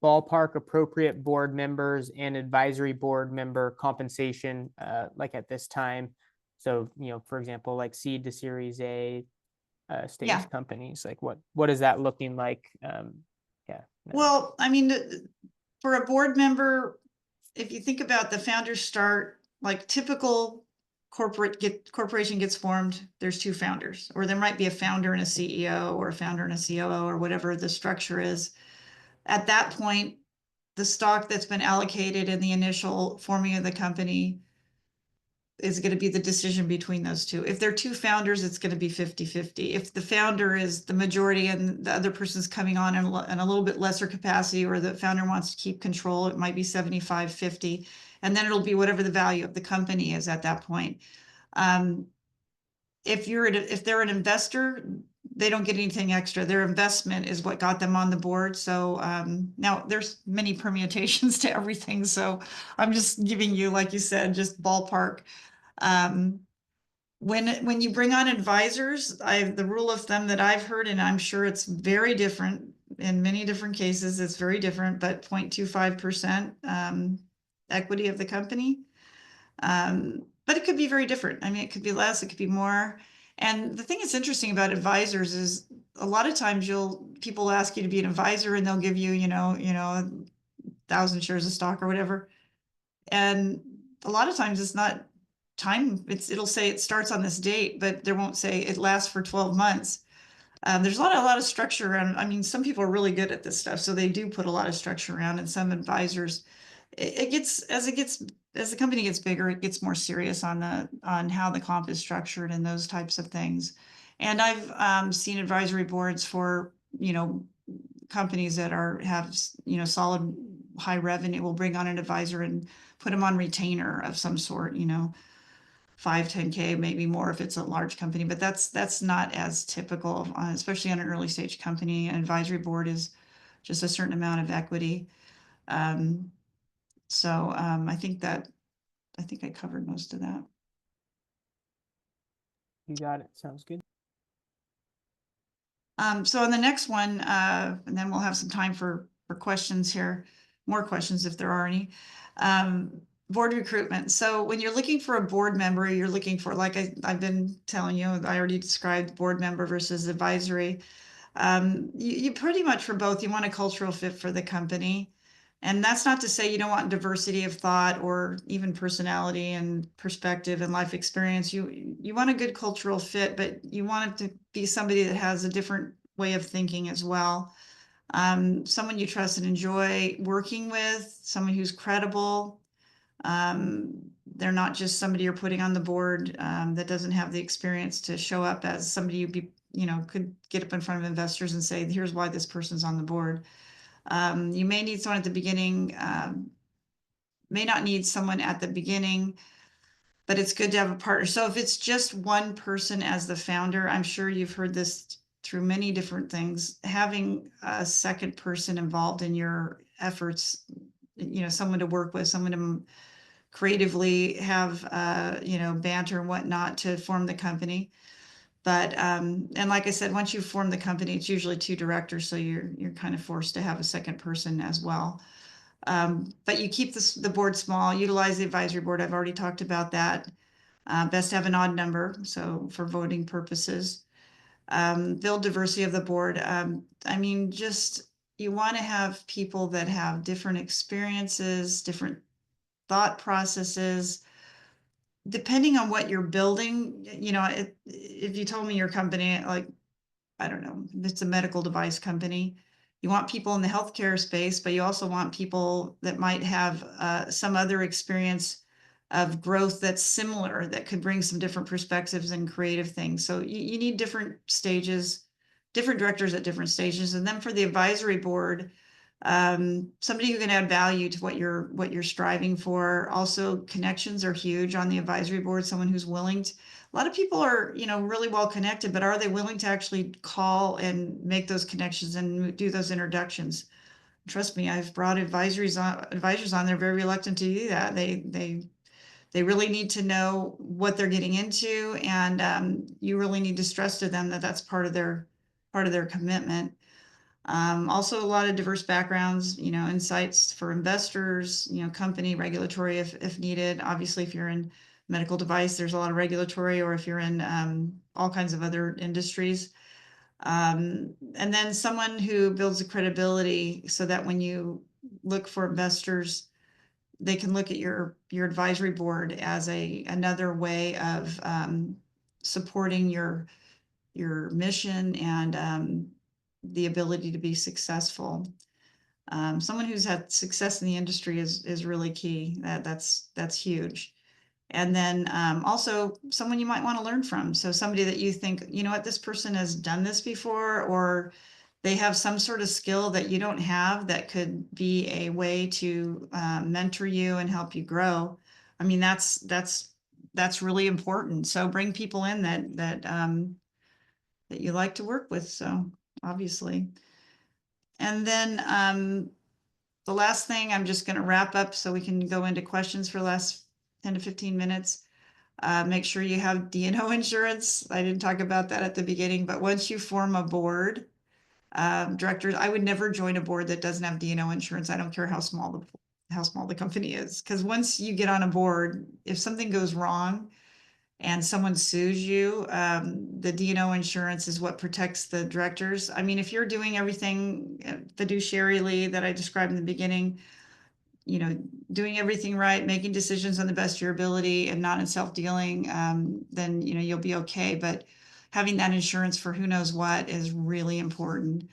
ballpark appropriate board members and advisory board member compensation, like at this time. So, you know, for example, like seed to Series A stage Yeah. companies, like what is that looking like? Yeah. Well, I mean, for a board member, if you think about the founders start, like typical corporation gets formed, there's 2 founders, or there might be a founder and a CEO, or a founder and a COO, or whatever the structure is. At that point, the stock that's been allocated in the initial forming of the company is going to be the decision between those 2. If they're 2 founders, it's going to be 50-50. If the founder is the majority and the other person's coming on in a little bit lesser capacity, or the founder wants to keep control, it might be 75-50. And then it'll be whatever the value of the company is at that point. If they're an investor, they don't get anything extra. Their investment is what got them on the board. So now there's many permutations to everything. So I'm just giving you, like you said, just ballpark. When you bring on advisors, the rule of thumb that I've heard, and I'm sure it's very different in many different cases, it's very different, but 0.25% equity of the company. But it could be very different. I mean, it could be less, it could be more. And the thing that's interesting about advisors is a lot of times people ask you to be an advisor and they'll give you, you know, 1,000 shares of stock or whatever. And a lot of times it's not time. It'll say it starts on this date, but there won't say it lasts for 12 months. There's a lot of structure around. I mean, some people are really good at this stuff, so they do put a lot of structure around. And some advisors, as the company gets bigger, it gets more serious on how the comp is structured and those types of things. And I've seen advisory boards for, you know, companies that have, you know, solid high revenue. Will bring on an advisor and put them on retainer of some sort, you know, 5-10K, maybe more if it's a large company, but that's not as typical, especially on an early stage company. An advisory board is just a certain amount of equity. So I think I covered most of that. You got it. Sounds good. So on the next one, and then we'll have some time for questions here, more questions if there are any. Board recruitment. So when you're looking for a board member, you're looking for, like I've been telling you, I already described board member versus advisory. You pretty much for both, you want a cultural fit for the company. And that's not to say you don't want diversity of thought or even personality and perspective and life experience. You want a good cultural fit, but you want it to be somebody that has a different way of thinking as well. Someone you trust and enjoy working with, someone who's credible. They're not just somebody you're putting on the board that doesn't have the experience to show up as somebody could get up in front of investors and say, here's why this person's on the board. You may need someone at the beginning, may not need someone at the beginning, but it's good to have a partner. So if it's just one person as the founder, I'm sure you've heard this through many different things, having a second person involved in your efforts, someone to work with, someone to creatively have, banter and whatnot to form the company. But, and like I said, once you form the company, it's usually 2 directors. So you're kind of forced to have a second person as well. But you keep the board small, utilize the advisory board. I've already talked about that. Best to have an odd number. So for voting purposes, build diversity of the board. You want to have people that have different experiences, different thought processes, depending on what you're building. If you told me your company, like, I don't know, if it's a medical device company, you want people in the healthcare space, but you also want people that might have some other experience of growth that's similar, that could bring some different perspectives and creative things. So you need different stages, different directors at different stages. And then for the advisory board, somebody who can add value to what you're striving for. Also, connections are huge on the advisory board. Someone who's willing to, a lot of people are, really well connected, but are they willing to actually call and make those connections and do those introductions? Trust me, I've brought advisors on. They're very reluctant to do that. They really need to know what they're getting into, and you really need to stress to them that that's part of their commitment. Also a lot of diverse backgrounds, insights for investors, company regulatory if needed. Obviously, if you're in medical device, there's a lot of regulatory, or if you're in all kinds of other industries. And then someone who builds a credibility so that when you look for investors, they can look at your advisory board as another way of supporting your mission and the ability to be successful. Someone who's had success in the industry is really key. That's huge. And then also someone you might want to learn from. So somebody that you think, this person has done this before, or they have some sort of skill that you don't have that could be a way to mentor you and help you grow. I mean, that's really important. So bring people in that you like to work with. So obviously. And then the last thing, I'm just going to wrap up so we can go into questions for the last 10 to 15 minutes. Make sure you have D&O insurance. I didn't talk about that at the beginning, but once you form a board, directors, I would never join a board that doesn't have D&O insurance. I don't care how small the company is, because once you get on a board, if something goes wrong and someone sues you, the D&O insurance is what protects the directors. I mean, if you're doing everything fiduciarily that I described in the beginning, doing everything right, making decisions on the best of your ability and not in self-dealing, then, you'll be okay. But having that insurance for who knows what is really important.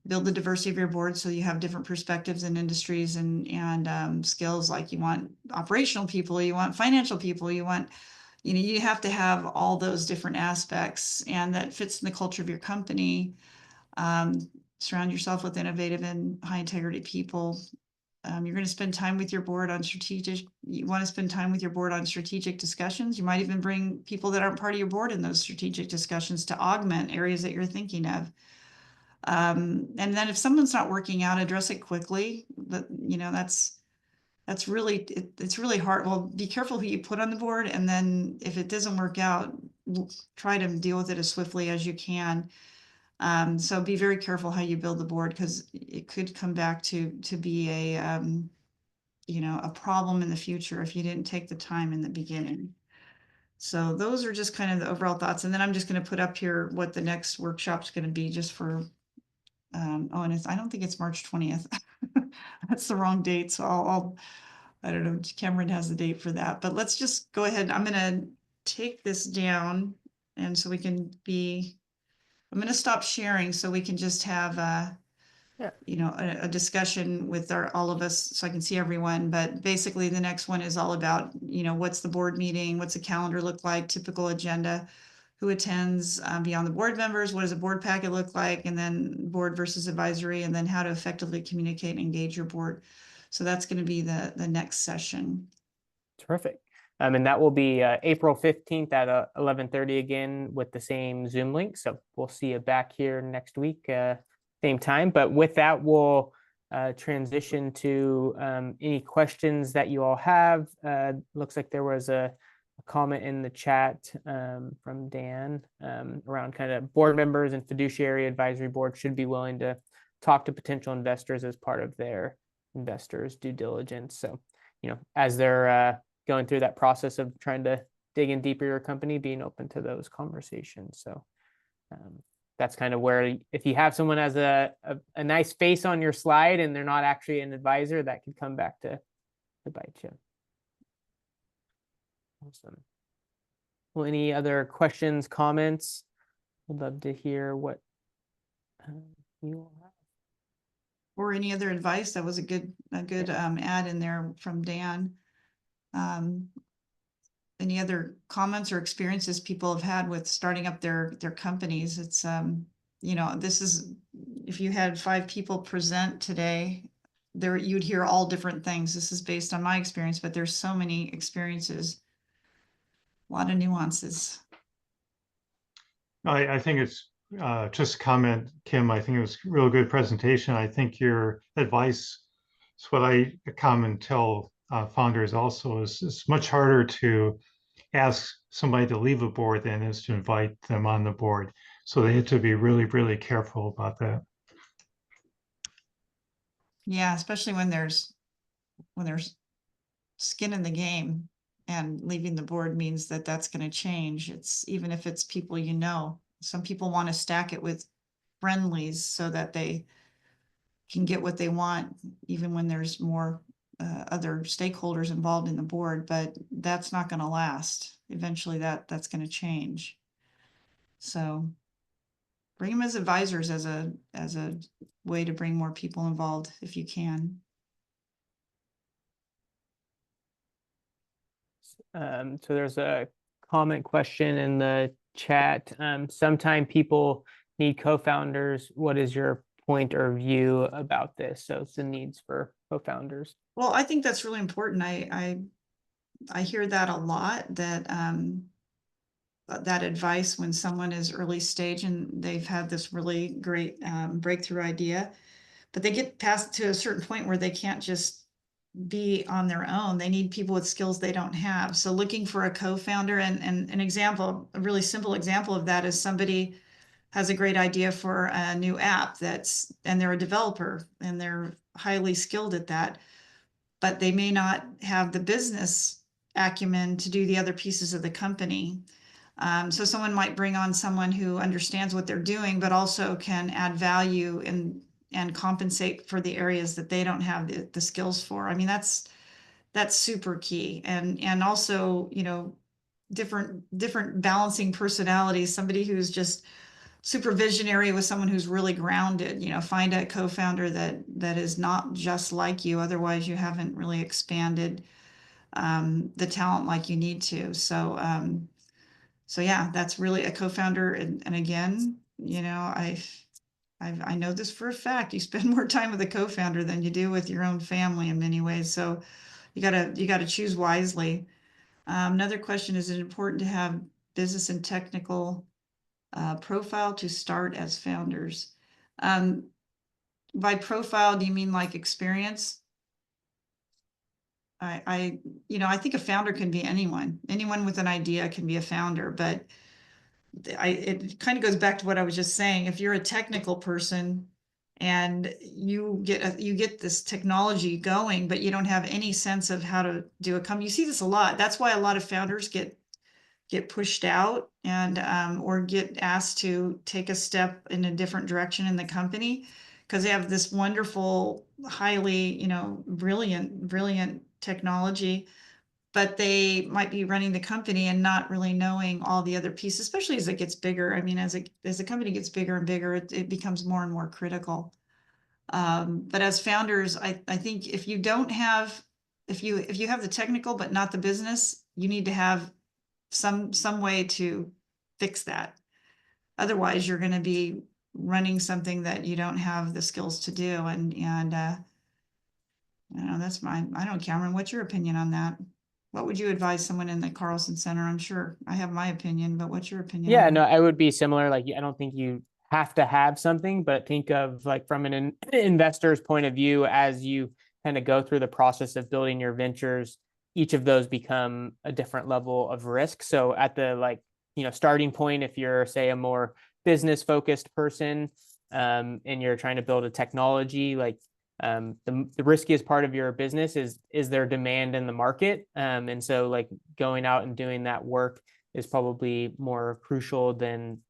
Build the diversity of your board so you have different perspectives in industries and skills. Like you want operational people, you want financial people, you want, you have to have all those different aspects, and that fits in the culture of your company. Surround yourself with innovative and high integrity people. You're going to spend time with your board on you want to spend time with your board on strategic discussions. You might even bring people that aren't part of your board in those strategic discussions to augment areas that you're thinking of. And then if someone's not working out, address it quickly. But it's really hard. Well, be careful who you put on the board. And then if it doesn't work out, try to deal with it as swiftly as you can. So be very careful how you build the board, because it could come back to be a, you know, a problem in the future if you didn't take the time in the beginning. So those are just kind of the overall thoughts. And then I'm just going to put up here what the next workshop's going to be, just for, oh, and I don't think it's March 20th. That's the wrong date. So I don't know, Cameron has the date for that, but let's just go ahead. I'm going to take this down, and so we can I'm going to stop sharing so we can just have Yeah. you know, a discussion with all of us, so I can see everyone. But basically the next one is all about, you know, what's the board meeting? What's the calendar look like? Typical agenda, who attends, beyond the board members? What does a board packet look like? And then board versus advisory, and then how to effectively communicate and engage your board. So that's going to be the next session. Terrific. And that will be April 15th at 11:30 again with the same Zoom link. So we'll see you back here next week, same time. But with that, we'll transition to any questions that you all have. Looks like there was a comment in the chat from Dan around kind of board members and fiduciary advisory board should be willing to talk to potential investors as part of their investors' due diligence. So, you know, as they're going through that process of trying to dig in deeper your company, being open to those conversations. So that's kind of where, if you have someone as a nice face on your slide and they're not actually an advisor, that could come back to bite you. Awesome. Well, any other questions, comments? I'd love to hear what you all have. Or any other advice. That was a good add in there from Dan. Any other comments or experiences people have had with starting up their companies? It's, you know, this is, if you had 5 people present today, you'd hear all different things. This is based on my experience, but there's so many experiences, a lot of nuances. I think it's just a comment, Kim. I think it was a real good presentation. I think your advice is what I common tell founders also, is it's much harder to ask somebody to leave a board than it is to invite them on the board. So they have to be really, really careful about that. Yeah, especially when there's skin in the game, and leaving the board means that that's going to change. It's, even if it's people, you know, some people want to stack it with friendlies so that they can get what they want, even when there's more other stakeholders involved in the board, but that's not going to last. Eventually that's going to change. So bring them as advisors, as a way to bring more people involved if you can. So there's a comment question in the chat. Sometimes people need co-founders. What is your point or view about this? So it's the needs for co-founders. Well, I think that's really important. I hear that a lot, that that advice when someone is early stage and they've had this really great breakthrough idea, but they get past to a certain point where they can't just be on their own. They need people with skills they don't have. So looking for a co-founder, and an example, a really simple example of that is somebody has a great idea for a new app and they're a developer and they're highly skilled at that, but they may not have the business acumen to do the other pieces of the company. So someone might bring on someone who understands what they're doing, but also can add value and compensate for the areas that they don't have the skills for. I mean, that's super key. And also, you know, different balancing personalities, somebody who's just super visionary with someone who's really grounded. You know, find a co-founder that is not just like you. Otherwise you haven't really expanded the talent like you need to. So yeah, that's really a co-founder. And again, you know, I know this for a fact. You spend more time with a co-founder than you do with your own family in many ways. So you gotta choose wisely. Another question: is it important to have business and technical profile to start as founders? By profile, do you mean like experience? You know, I think a founder can be anyone. Anyone with an idea can be a founder, but it kind of goes back to what I was just saying. If you're a technical person and you get this technology going, but you don't have any sense of how to do a company, you see this a lot. That's why a lot of founders get pushed out and or get asked to take a step in a different direction in the company because they have this wonderful, highly, brilliant technology, but they might be running the company and not really knowing all the other pieces, especially as it gets bigger. I mean, as the company gets bigger and bigger, it becomes more and more critical. But as founders, I think if you don't have, if you have the technical but not the business, you need to have some way to fix that. Otherwise, you're going to be running something that you don't have the skills to do. And I don't know, that's I don't know, Cameron, what's your opinion on that? What would you advise someone in the Carlson Center? I'm sure I have my opinion, but what's your opinion? Yeah, on no, that? I would be similar. Like, I don't think you have to have something, but think of like from an investor's point of view, as you kind of go through the process of building your ventures, each of those become a different level of risk. So at the starting point, if you're, say, a more business focused person, and you're trying to build a technology, like the riskiest part of your business is their demand in the market. And so like going out and doing that work is probably more crucial than,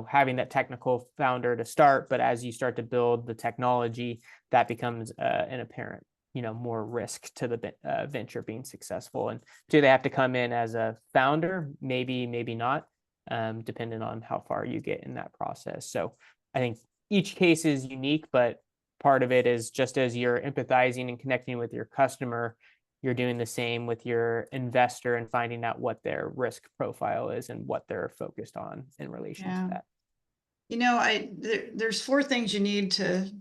having that technical founder to start. But as you start to build the technology, that becomes an apparent, more risk to the venture being successful. And do they have to come in as a founder? Maybe, maybe not, depending on how far you get in that process. So I think each case is unique, but part of it is just as you're empathizing and connecting with your customer, you're doing the same with your investor and finding out what their risk profile is and what they're focused on in relation Yeah. to that. There's 4 things you need to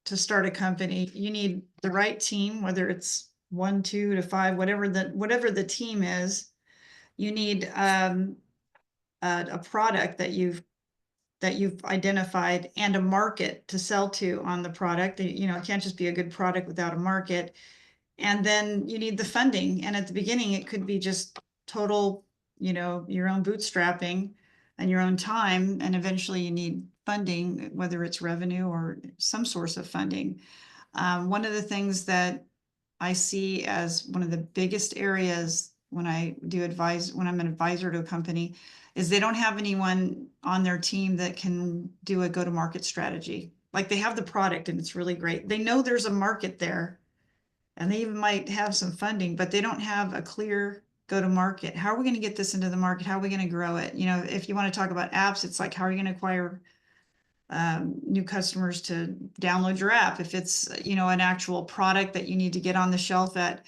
start a company. You need the right team, whether it's 1, 2 to 5, whatever the team is. You need a product that you've identified and a market to sell to on the product. It can't just be a good product without a market. And then you need the funding. And at the beginning, it could be just total, your own bootstrapping and your own time. And eventually you need funding, whether it's revenue or some source of funding. One of the things that I see as one of the biggest areas when I'm an advisor to a company, is they don't have anyone on their team that can do a go-to-market strategy. Like they have the product and it's really great. They know there's a market there and they even might have some funding, but they don't have a clear go-to-market. How are we going to get this into the market? How are we going to grow it? If you want to talk about apps, it's like, how are you going to acquire new customers to download your app? If it's, an actual product that you need to get on the shelf at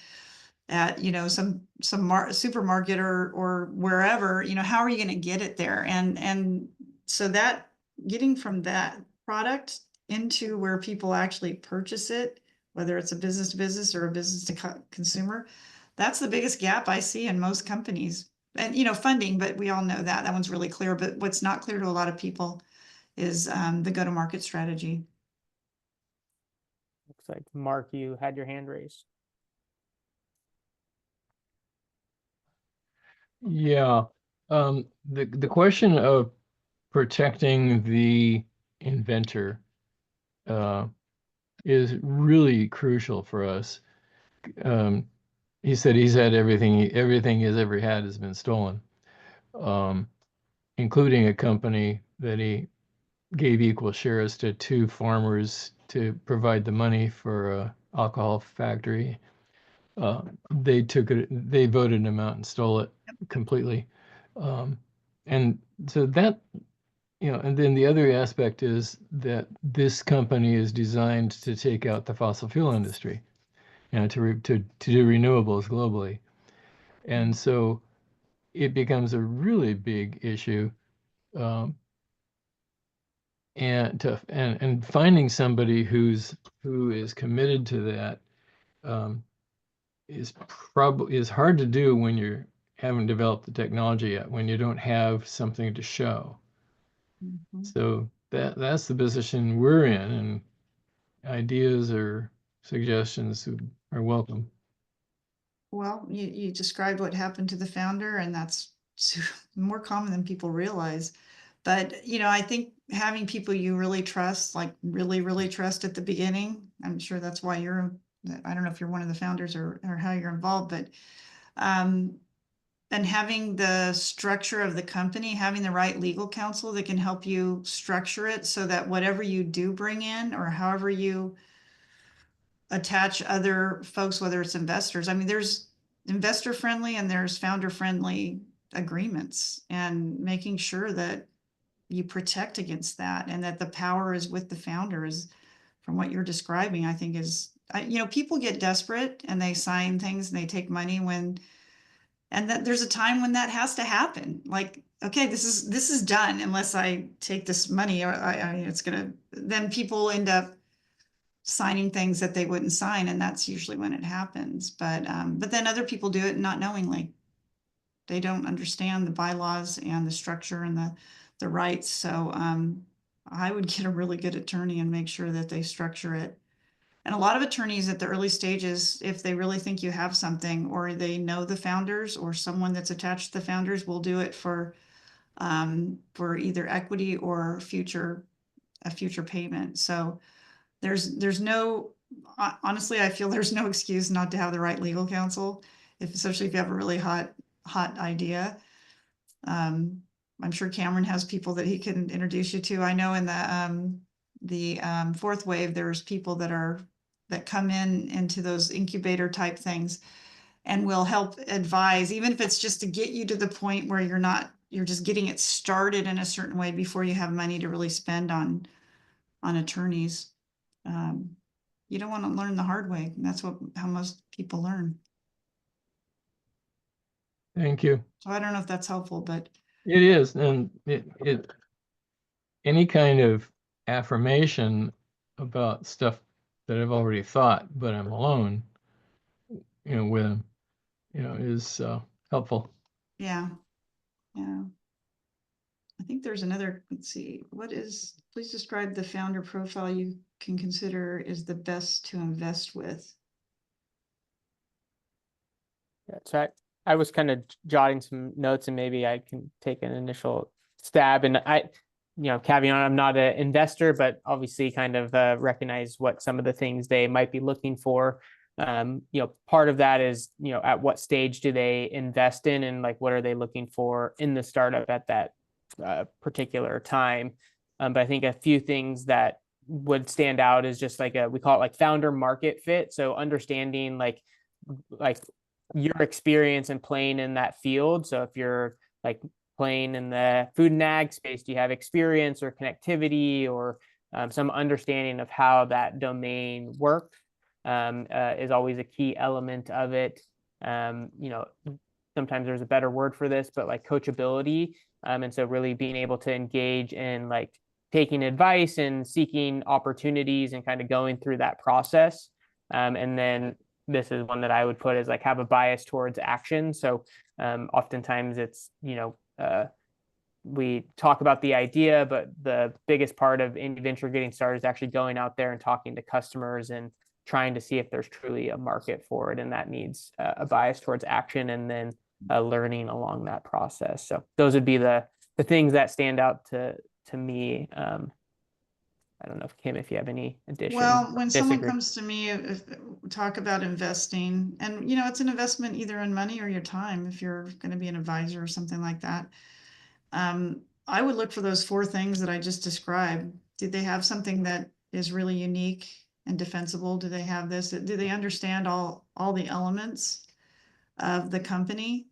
some supermarket or wherever, how are you going to get it there? And so that getting from that product into where people actually purchase it, whether it's a business to business or a business to consumer, that's the biggest gap I see in most companies. And, funding, but we all know that one's really clear. But what's not clear to a lot of people is the go-to-market strategy. Looks like Mark, you had your hand raised. Yeah. The question of protecting the inventor is really crucial for us. He said he's had everything he's ever had has been stolen, including a company that he gave equal shares to 2 farmers to provide the money for a alcohol factory. They voted him out and stole it completely. And so that, and then the other aspect is that this company is designed to take out the fossil fuel industry, to do renewables globally. And so it becomes a really big issue. And finding somebody who is committed to that is hard to do when you haven't developed the technology yet, when you don't have something to show. Mm-hmm. So that's the position we're in, and ideas or suggestions are welcome. Well, you described what happened to the founder, and that's more common than people realize. But, you know, I think having people you really trust, like really, really trust at the beginning, I'm sure that's why I don't know if you're one of the founders or how you're involved, but, and having the structure of the company, having the right legal counsel that can help you structure it so that whatever you do bring in or however you attach other folks, whether it's investors, I mean, there's investor friendly and there's founder friendly agreements, and making sure that you protect against that and that the power is with the founders. From what you're describing, I think you know, people get desperate and they sign things and they take money and that there's a time when that has to happen. Like, okay, this is done unless I take this money, or it's then people end up signing things that they wouldn't sign, and that's usually when it happens. But then other people do it not knowingly. They don't understand the bylaws and the structure and the rights. So I would get a really good attorney and make sure that they structure it. And a lot of attorneys at the early stages, if they really think you have something or they know the founders or someone that's attached to the founders, will do it for either equity or a future payment. So there's no, honestly, I feel there's no excuse not to have the right legal counsel, especially if you have a really hot idea. I'm sure Cameron has people that he can introduce you to. I know in the fourth wave, there's people that come into those incubator type things and will help advise, even if it's just to get you to the point where you're just getting it started in a certain way before you have money to really spend on attorneys. You don't want to learn the hard way. And that's how most people learn. Thank you. So I don't know if that's helpful, but It is, and it any kind of affirmation about stuff that I've already thought, but I'm alone, with, is helpful. yeah. I think there's another, let's see, please describe the founder profile you can consider is the best to invest with. Yeah, so I was kind of jotting some notes, and maybe I can take an initial stab. And caveat, I'm not an investor, but obviously kind of recognize what some of the things they might be looking for. Part of that is, at what stage do they invest in, and like, what are they looking for in the startup at that particular time. But I think a few things that would stand out is just like we call it like founder market fit. So understanding like your experience and playing in that field. So if you're like playing in the food and ag space, do you have experience or connectivity or some understanding of how that domain works? Is always a key element of it. Sometimes there's a better word for this, but like coachability. And so really being able to engage in like taking advice and seeking opportunities and kind of going through that process. And then this is one that I would put as like have a bias towards action. So oftentimes it's, we talk about the idea, but the biggest part of indie venture getting started is actually going out there and talking to customers and trying to see if there's truly a market for it. And that needs a bias towards action and then learning along that process. So those would be the things that stand out to me. I don't know if Kim, if you have any addition. Well, when someone disagree. comes to me, talk about investing, and it's an investment either in money or your time, if you're going to be an advisor or something like that. I would look for those 4 things that I just described. Did they have something that is really unique and defensible? Do they have this? Do they understand all the elements of the company?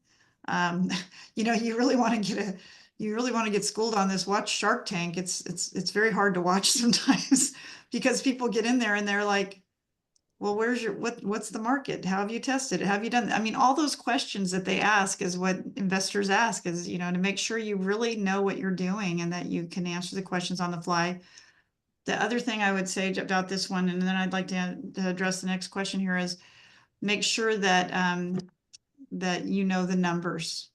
You really want to get schooled on this. Watch Shark Tank. It's very hard to watch sometimes because people get in there and they're like, well, what's the market? How have you tested it? Have you done? I mean, all those questions that they ask is what investors ask, is, to make sure you really know what you're doing and that you can answer the questions on the fly. The other thing I would say about this one, and then I'd like to address the next question here, is make sure that that the numbers.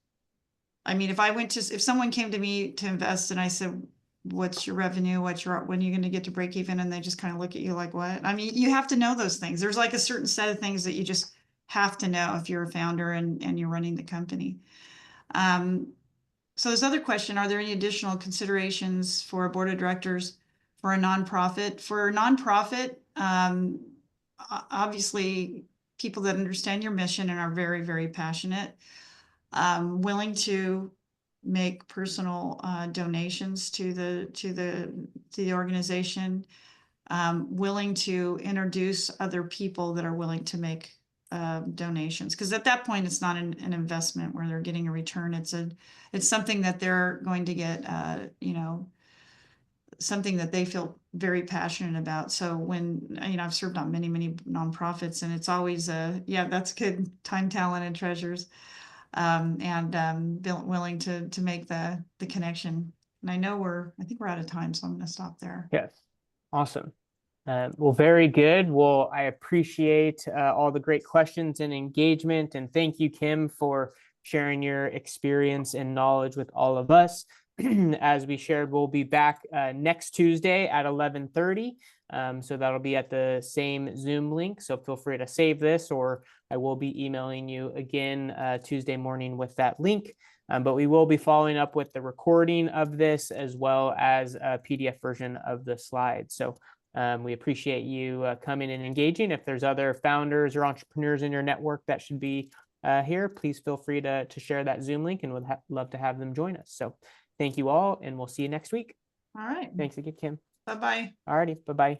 I mean, if someone came to me to invest and I said, what's your revenue? When are you going to get to break even? And they just kind of look at you like, what? I mean, you have to know those things. There's like a certain set of things that you just have to know if you're a founder and you're running the company. So this other question, are there any additional considerations for a board of directors for a nonprofit? For a nonprofit, obviously, people that understand your mission and are very, very passionate, willing to make personal donations to the organization, willing to introduce other people that are willing to make donations, because at that point it's not an investment where they're getting a return. It's something that they're going to get, something that they feel very passionate about. So when, I've served on many, many nonprofits, and it's always yeah, that's good, time, talent, and treasures, willing to make the connection. And I think we're out of time, so I'm going to stop there. Yes. Awesome. Well, very good. Well, I appreciate all the great questions and engagement. And thank you, Kim, for sharing your experience and knowledge with all of us. As we shared, we'll be back next Tuesday at 11:30. So that'll be at the same Zoom link. So feel free to save this, or I will be emailing you again Tuesday morning with that link. But we will be following up with the recording of this as well as a PDF version of the slides. So we appreciate you coming and engaging. If there's other founders or entrepreneurs in your network that should be here, please feel free to share that Zoom link, and would love to have them join us. So thank you all, and we'll see you next week. All right. Thanks again, Kim. Bye-bye. All righty. Bye-bye.